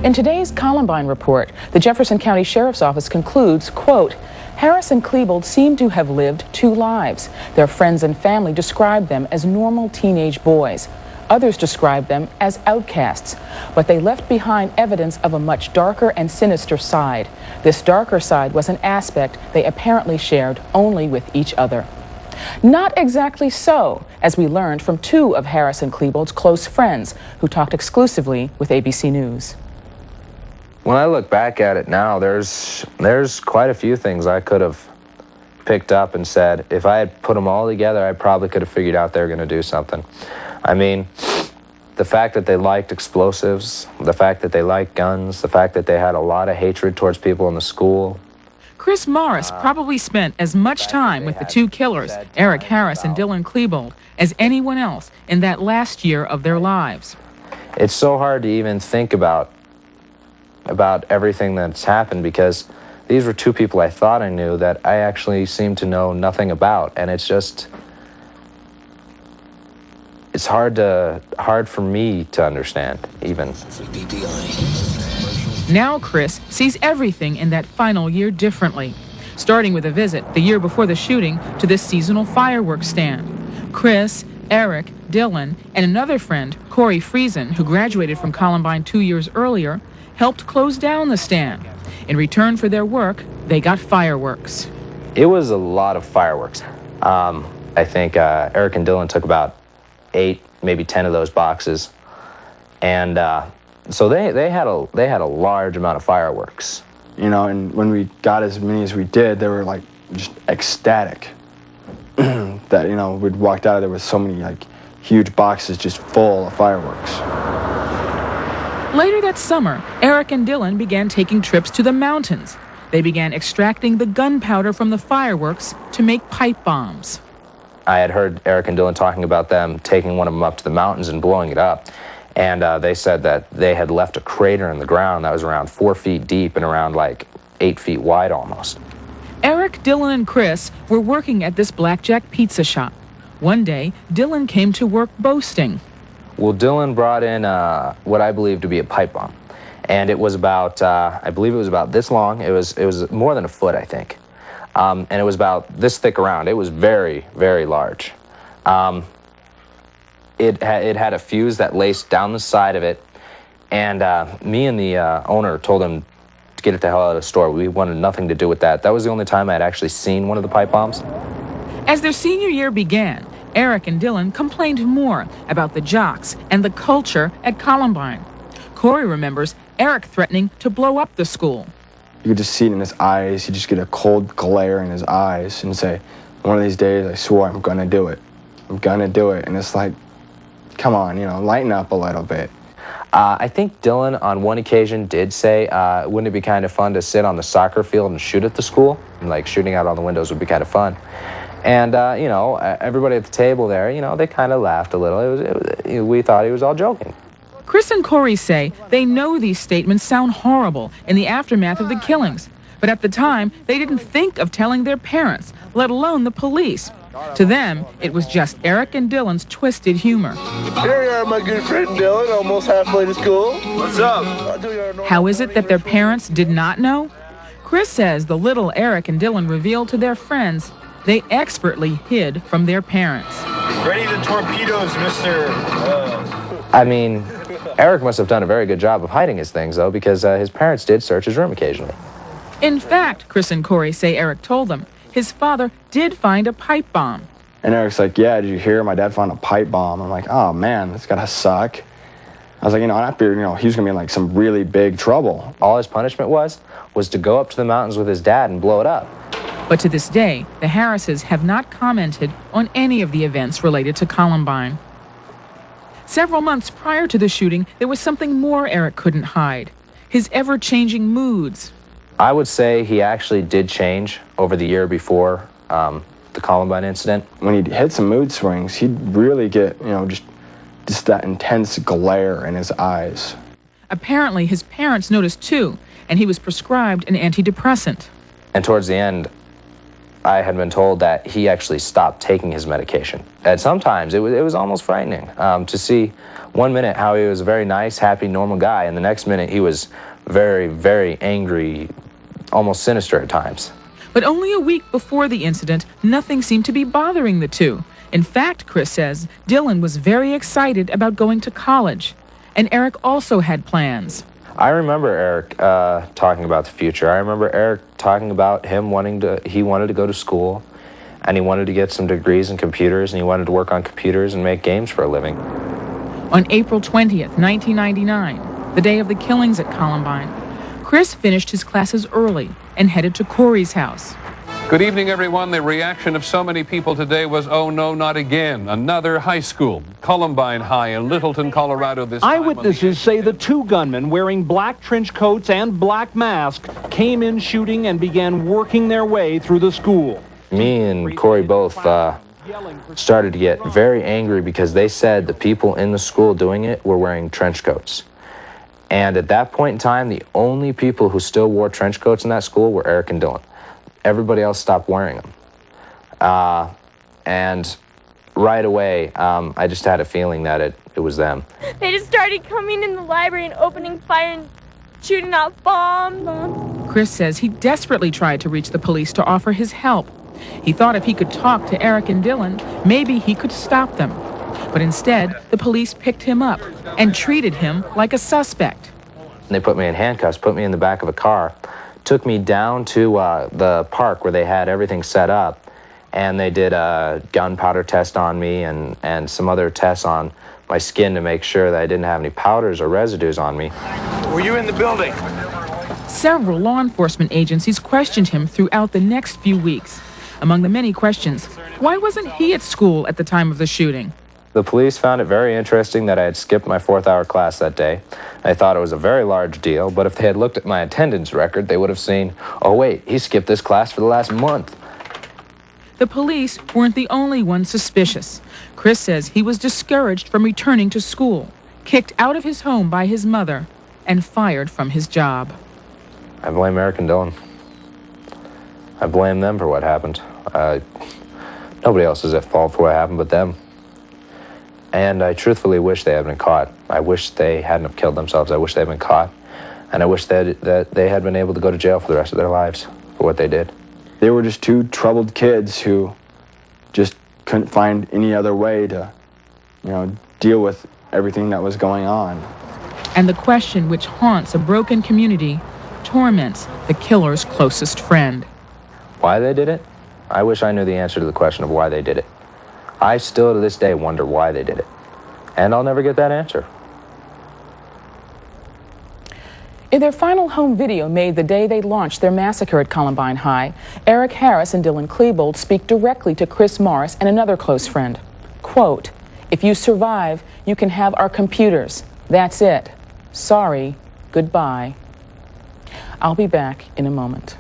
In today's Columbine report, the Jefferson County Sheriff's Office concludes, quote, Harris and Klebold seem to have lived two lives. Their friends and family described them as normal teenage boys. Others described them as outcasts, but they left behind evidence of a much darker and sinister side. This darker side was an aspect they apparently shared only with each other. Not exactly so, as we learned from two of Harris and Klebold's close friends who talked exclusively with ABC News. When I look back at it now, there's quite a few things I could have picked up and said, if I had put them all together, I probably could have figured out they were going to do something. I mean, the fact that they liked explosives, the fact that they liked guns, the fact that they had a lot of hatred towards people in the school. Chris Morris probably spent as much time with the two killers, Eric Harris and Dylan Klebold, as anyone else in that last year of their lives. It's so hard to even think about everything that's happened, because these were two people I thought I knew that I actually seem to know nothing about, and it's hard for me to understand, even. Now Chris sees everything in that final year differently, starting with a visit the year before the shooting to this seasonal fireworks stand. Chris, Eric, Dylan, and another friend, Cory Friesen, who graduated from Columbine 2 years earlier, helped close down the stand. In return for their work, they got fireworks. It was a lot of fireworks. I think Eric and Dylan took about 8, maybe 10 of those boxes, and so they had a large amount of fireworks. You know, and when we got as many as we did, they were like just ecstatic. That, you know, we'd walked out of there with so many like huge boxes just full of fireworks. Later that summer, Eric and Dylan began taking trips to the mountains. They began extracting the gunpowder from the fireworks to make pipe bombs. I had heard Eric and Dylan talking about them taking one of them up to the mountains and blowing it up. And they said that they had left a crater in the ground that was around 4 feet deep and around like 8 feet wide almost. Eric, Dylan, and Chris were working at this blackjack pizza shop. One day, Dylan came to work boasting. Well, Dylan brought in what I believe to be a pipe bomb. And it was about, I believe it was about this long. It was more than a foot, I think. And it was about this thick around. It was very, very large. It had a fuse that laced down the side of it. And me and the owner told him to get it the hell out of the store. We wanted nothing to do with that. That was the only time I had actually seen one of the pipe bombs. As their senior year began, Eric and Dylan complained more about the jocks and the culture at Columbine. Cory remembers Eric threatening to blow up the school. You could just see it in his eyes. You just get a cold glare in his eyes and say, one of these days, I swore I'm going to do it. I'm going to do it. And it's like, come on, you know, lighten up a little bit. I think Dylan on one occasion did say, wouldn't it be kind of fun to sit on the soccer field and shoot at the school? And, like, shooting out on the windows would be kind of fun. And, you know, everybody at the table there, you know, they kind of laughed a little. We thought he was all joking. Chris and Cory say they know these statements sound horrible in the aftermath of the killings, but at the time, they didn't think of telling their parents, let alone the police. To them, it was just Eric and Dylan's twisted humor. Here you are, my good friend Dylan, almost halfway to school. What's up? How is it that their parents did not know? Chris says the little Eric and Dylan revealed to their friends they expertly hid from their parents. Ready to torpedoes, Mr. I mean, Eric must have done a very good job of hiding his things, though, because his parents did search his room occasionally. In fact, Chris and Cory say Eric told them his father did find a pipe bomb. And Eric's like, yeah, did you hear? My dad found a pipe bomb. I'm like, oh, man, that's gotta suck. I was like, you know, I figured, you know, he was gonna be in like some really big trouble. All his punishment was to go up to the mountains with his dad and blow it up. But to this day, the Harrises have not commented on any of the events related to Columbine. Several months prior to the shooting, there was something more Eric couldn't hide: his ever-changing moods. I would say he actually did change over the year before the Columbine incident. When he'd hit some mood swings, he'd really get, you know, just that intense glare in his eyes. Apparently, his parents noticed too, and he was prescribed an antidepressant. And towards the end, I had been told that he actually stopped taking his medication. And sometimes it was almost frightening to see 1 minute how he was a very nice, happy, normal guy, and the next minute he was very, very angry, almost sinister at times. But only a week before the incident, nothing seemed to be bothering the two. In fact, Chris says, Dylan was very excited about going to college. And Eric also had plans. I remember Eric talking about the future. I remember Eric talking about him he wanted to go to school, and he wanted to get some degrees in computers, and he wanted to work on computers and make games for a living. On April 20th, 1999, the day of the killings at Columbine, Chris finished his classes early and headed to Cory's house. Good evening, everyone. The reaction of so many people today was, oh no, not again. Another high school, Columbine High in Littleton, Colorado. This Eyewitnesses say the two gunmen wearing black trench coats and black masks came in shooting and began working their way through the school. Me and Cory both started to get very angry because they said the people in the school doing it were wearing trench coats. And at that point in time, the only people who still wore trench coats in that school were Eric and Dylan. Everybody else stopped wearing them. And right away, I just had a feeling that it was them. They just started coming in the library and opening fire and shooting off bombs. Chris says he desperately tried to reach the police to offer his help. He thought if he could talk to Eric and Dylan, maybe he could stop them. But instead, the police picked him up and treated him like a suspect. They put me in handcuffs, put me in the back of a car, took me down to the park where they had everything set up, and they did a gunpowder test on me and some other tests on my skin to make sure that I didn't have any powders or residues on me. Were you in the building? Several law enforcement agencies questioned him throughout the next few weeks. Among the many questions, why wasn't he at school at the time of the shooting? The police found it very interesting that I had skipped my 4th-hour class that day. They thought it was a very large deal, but if they had looked at my attendance record, they would have seen, oh wait, he skipped this class for the last month. The police weren't the only ones suspicious. Chris says he was discouraged from returning to school, kicked out of his home by his mother, and fired from his job. I blame Eric and Dylan. I blame them for what happened. Nobody else is at fault for what happened but them. And I truthfully wish they had been caught. I wish they hadn't have killed themselves. I wish they had been caught. And I wish that they had been able to go to jail for the rest of their lives for what they did. They were just two troubled kids who just couldn't find any other way to, deal with everything that was going on. And the question which haunts a broken community torments the killer's closest friend. Why they did it? I wish I knew the answer to the question of why they did it. I still to this day wonder why they did it. And I'll never get that answer. In their final home video made the day they launched their massacre at Columbine High, Eric Harris and Dylan Klebold speak directly to Chris Morris and another close friend. Quote, "If you survive, you can have our computers. That's it. Sorry. Goodbye." I'll be back in a moment.